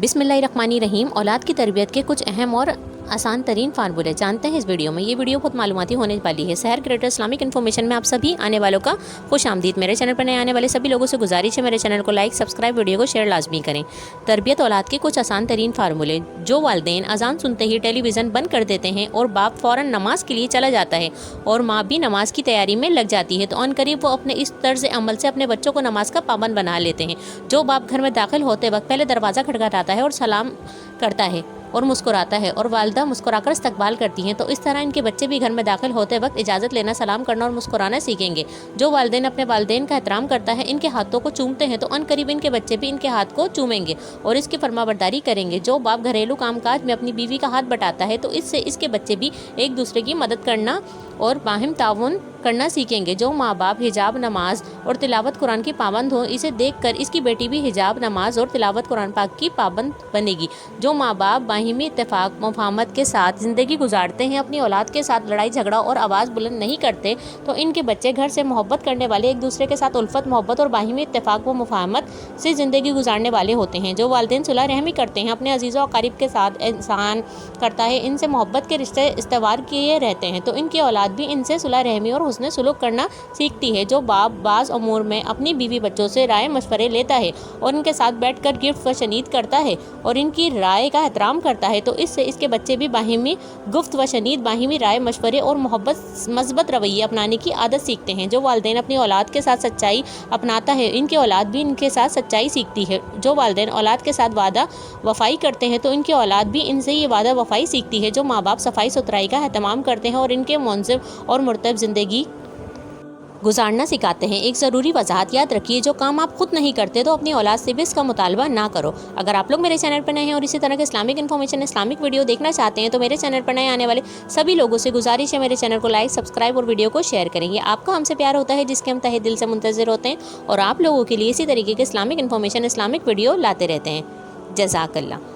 बिस्मिल्लाहिर्रहमानिर्रहीम। औलाद की तरबियत के कुछ अहम और आसान तरीन फार्मूले जानते हैं इस वीडियो में। ये वीडियो बहुत मालूमाती होने वाली है। शहर क्रिएटर इस्लामिक इन्फॉर्मेशन में आप सभी आने वालों का खुश आमदीद। मेरे चैनल पर नए आने वाले सभी लोगों से गुजारिश है मेरे चैनल को लाइक, सब्सक्राइब, वीडियो को शेयर लाजमी करें। तरबियत औलाद के कुछ आसान तरीन फार्मूले। जो वालिदैन अजान सुनते ही टेलीविज़न बंद कर देते हैं और बाप फ़ौरन नमाज के लिए चला जाता है और माँ भी नमाज की तैयारी में लग जाती है, तो अनकरीब वो अपने इस तर्ज अमल से अपने बच्चों को नमाज का पाबंद बना लेते हैं। जो बाप घर में दाखिल होते वक्त पहले दरवाज़ा खटखटाता है और सलाम करता है और मुस्कुराता है और वालिदा मुस्कुराकर इस्तकबाल करती हैं, तो इस तरह इनके बच्चे भी घर में दाखिल होते वक्त इजाज़त लेना, सलाम करना और मुस्कुराना सीखेंगे। जो वालिदैन अपने वालिदैन का एहतराम करता है, इनके हाथों को चूमते हैं, तो अनकरीब इनके बच्चे भी इनके हाथ को चूमेंगे और इसकी फरमाबरदारी करेंगे। जो बाप घरेलू कामकाज में अपनी बीवी का हाथ बटाता है, तो इससे इसके बच्चे भी एक दूसरे की मदद करना और बाहिम ताउन करना सीखेंगे। जो माँ बाप हिजाब, नमाज और तिलावत कुरान की पाबंद हो, इसे देखकर इसकी बेटी भी हिजाब, नमाज और तिलावत कुरान पाक की पाबंद बनेगी। जो माँ बाप बाहिमी इत्तेफाक मुफाहमत के साथ ज़िंदगी गुजारते हैं, अपनी औलाद के साथ लड़ाई झगड़ा और आवाज़ बुलंद नहीं करते, तो इनके बच्चे घर से मोहब्बत करने वाले, एक दूसरे के साथ उल्फत, मोहब्बत और बाहिमी इत्तेफाक व मुफाहमत से ज़िंदगी गुजारने वाले होते हैं। जो वालिदैन सुलह रहमी करते हैं, अपने अजीज़ों और क़रीब के साथ इंसान करता है, इनसे मोहब्बत के रिश्ते इस्तवार किए रहते हैं, तो इनकी औलाद भी इनसे सुलह रहमी और हुस्न सुलूक करना सीखती है। जो बाप बाज़ उमूर में अपनी बीवी बच्चों से राय मशवरे लेता है और इनके साथ बैठकर गिफ्ट व शनीद करता है और इनकी राय का एहतराम करता है, तो इससे इसके बच्चे भी बाहिमी गुफ्त व शनीद, बाहिमी राय मशवरे और मस्बत रवैये अपनाने की आदत सीखते हैं। जो वालिदैन अपनी औलाद के साथ सच्चाई अपनाता है, इनकी औलाद भी इनके साथ सच्चाई सीखती है। जो वालिदैन औलाद के साथ वादा वफ़ाई करते हैं, तो इनकी औलाद भी इनसे ये वादा वफ़ाई सीखती है। जो माँ बाप सफाई सुथराई का एहतमाम करते हैं और इनके मुनसिफ और मुरतब ज़िंदगी गुजारना सिखाते हैं। एक ज़रूरी वजाहत याद रखिए, जो काम आप खुद नहीं करते तो अपनी औलाद से भी इसका मुतालबा ना करो। अगर आप लोग मेरे चैनल पर नए हैं और इसी तरह के इस्लामिक इन्फॉर्मेशन, इस्लामिक वीडियो देखना चाहते हैं, तो मेरे चैनल पर नए आने वाले सभी लोगों से गुजारिश है मेरे चैनल को लाइक, सब्सक्राइब और वीडियो को शेयर करेंगे। आपका हमसे प्यार होता है जिसके हम तहे दिल से मुंतज़िर होते हैं और आप लोगों के लिए इसी तरीके के इस्लामिक इन्फॉर्मेशन, इस्लामिक वीडियो लाते रहते हैं। जज़ाकल्लाह।